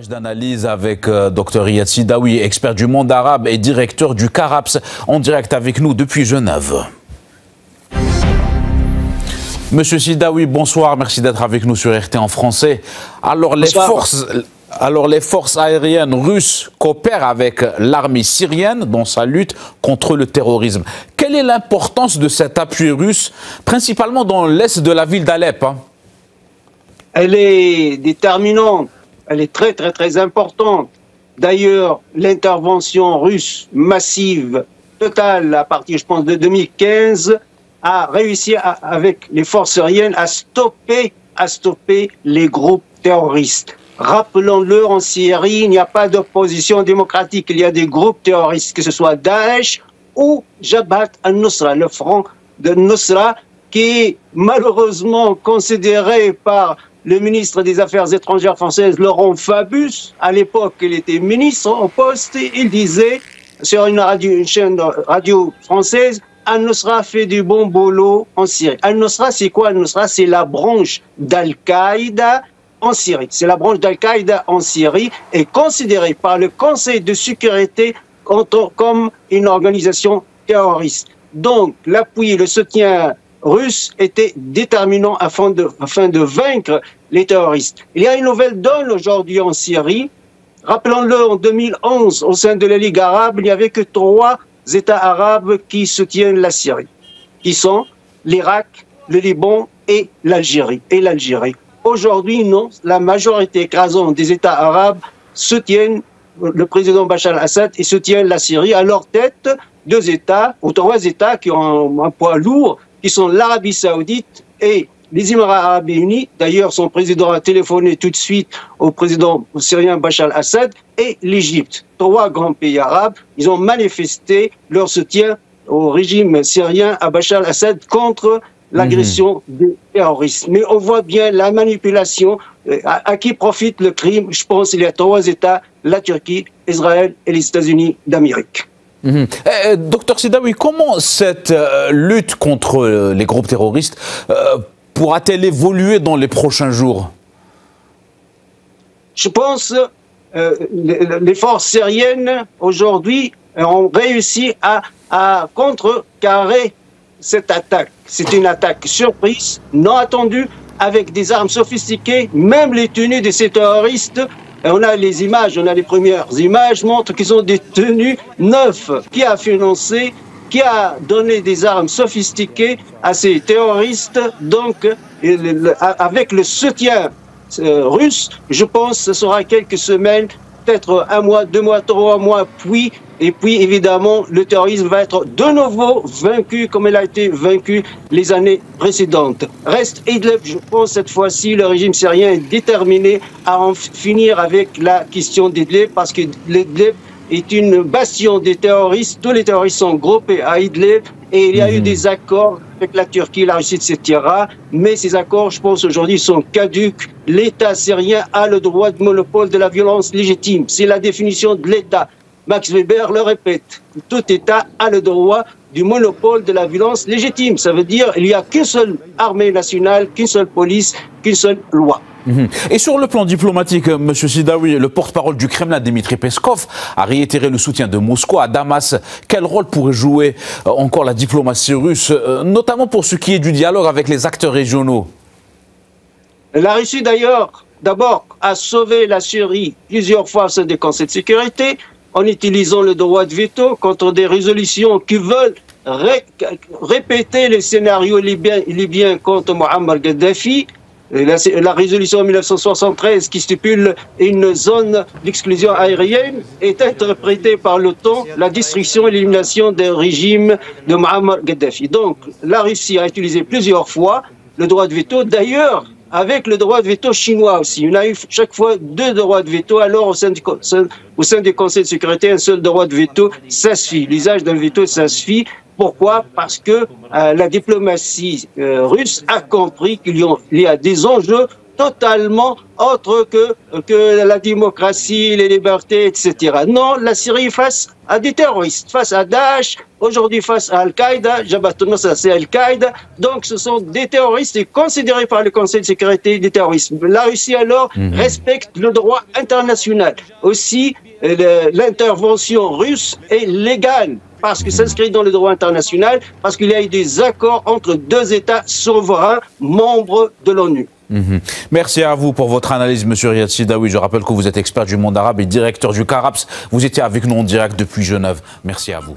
Page d'analyse avec Dr Iyad Sidaoui, expert du monde arabe et directeur du CARAPS, en direct avec nous depuis Genève. Monsieur Sidaoui, bonsoir, merci d'être avec nous sur RT en français. Alors les forces aériennes russes coopèrent avec l'armée syrienne dans sa lutte contre le terrorisme. Quelle est l'importance de cet appui russe, principalement dans l'est de la ville d'Alep? Elle est déterminante, elle est très importante. D'ailleurs, l'intervention russe massive, totale, à partir, je pense, de 2015, a réussi avec les forces syriennes à stopper les groupes terroristes. Rappelons-le, en Syrie, il n'y a pas d'opposition démocratique. Il y a des groupes terroristes, que ce soit Daesh ou Jabhat al-Nusra, le front de Nusra, qui est malheureusement considéré par le ministre des Affaires étrangères française, Laurent Fabius. À l'époque, il était ministre en poste. Il disait sur une chaîne radio française, Al-Nusra fait du bon boulot en Syrie. Al-Nusra, c'est quoi? Al-Nusra, c'est la branche d'Al-Qaïda en Syrie. C'est la branche d'Al-Qaïda en Syrie et considérée par le Conseil de sécurité comme une organisation terroriste. Donc, l'appui, le soutien russe était déterminant afin de vaincre les terroristes. Il y a une nouvelle donne aujourd'hui en Syrie. Rappelons-le, en 2011, au sein de la Ligue arabe, il n'y avait que 3 États arabes qui soutiennent la Syrie, qui sont l'Irak, le Liban et l'Algérie. Aujourd'hui, non, la majorité écrasante des États arabes soutiennent le président Bachar al-Assad et soutiennent la Syrie. À leur tête, 2 États ou 3 États qui ont un poids lourd, qui sont l'Arabie Saoudite et les Émirats Arabes Unis. D'ailleurs, son président a téléphoné tout de suite au président syrien Bachar al-Assad et l'Égypte. 3 grands pays arabes, ils ont manifesté leur soutien au régime syrien, à Bachar al-Assad, contre l'agression des terroristes. Mais on voit bien la manipulation, à qui profite le crime. Je pense qu'il y a 3 États, la Turquie, Israël et les États-Unis d'Amérique. Docteur Sidaoui, comment cette lutte contre les groupes terroristes pourra-t-elle évoluer dans les prochains jours? Je pense les forces syriennes aujourd'hui ont réussi à contrecarrer cette attaque. C'est une attaque surprise, non attendue, avec des armes sophistiquées. Même les tenues de ces terroristes, on a les images, on a les premières images, montrent qu'ils ont des tenues neuves. Qui a financé, qui a donné des armes sophistiquées à ces terroristes? Donc, avec le soutien russe, je pense que ce sera quelques semaines, peut-être 1 mois, 2 mois, 3 mois, puis évidemment, le terrorisme va être de nouveau vaincu comme il a été vaincu les années précédentes. Reste Idlib, je pense cette fois-ci, le régime syrien est déterminé à en finir avec la question d'Idlib, parce que Idlib est une bastion des terroristes. Tous les terroristes sont groupés à Idlib et il y a eu des accords avec la Turquie, la Russie, etc. Mais ces accords, je pense, aujourd'hui sont caducs. L'État syrien a le droit de monopole de la violence légitime. C'est la définition de l'État. Max Weber le répète, tout État a le droit du monopole de la violence légitime. Ça veut dire qu'il n'y a qu'une seule armée nationale, qu'une seule police, qu'une seule loi. Et sur le plan diplomatique, M. Sidaoui, le porte-parole du Kremlin, Dmitri Peskov, a réitéré le soutien de Moscou à Damas. Quel rôle pourrait jouer encore la diplomatie russe, notamment pour ce qui est du dialogue avec les acteurs régionaux? La Russie, d'ailleurs, d'abord, a sauvé la Syrie plusieurs fois au sein des conseils de sécurité, en utilisant le droit de veto contre des résolutions qui veulent répéter les scénarios libyens contre Muammar Kadhafi. La résolution en 1973 qui stipule une zone d'exclusion aérienne est interprétée par l'OTAN la destruction et l'élimination du régime de Muammar Kadhafi. Donc la Russie a utilisé plusieurs fois le droit de veto. D'ailleurs, avec le droit de veto chinois aussi. On a eu chaque fois 2 droits de veto. Alors, au sein du Conseil de sécurité, un seul droit de veto, ça suffit. L'usage d'un veto, ça suffit. Pourquoi? Parce que la diplomatie russe a compris qu'il y a des enjeux totalement autre que la démocratie, les libertés, etc. Non, la Syrie face à des terroristes, face à Daesh, aujourd'hui face à Al-Qaïda, Jabhat al-Nusra c'est Al-Qaïda, donc ce sont des terroristes et considérés par le Conseil de sécurité des terroristes. La Russie alors respecte le droit international. Aussi, l'intervention russe est légale parce que s'inscrit dans le droit international, parce qu'il y a eu des accords entre deux États souverains membres de l'ONU. Merci à vous pour votre analyse, Monsieur Riyad Sidaoui. Je rappelle que vous êtes expert du monde arabe et directeur du CARAPS. Vous étiez avec nous en direct depuis Genève. Merci à vous.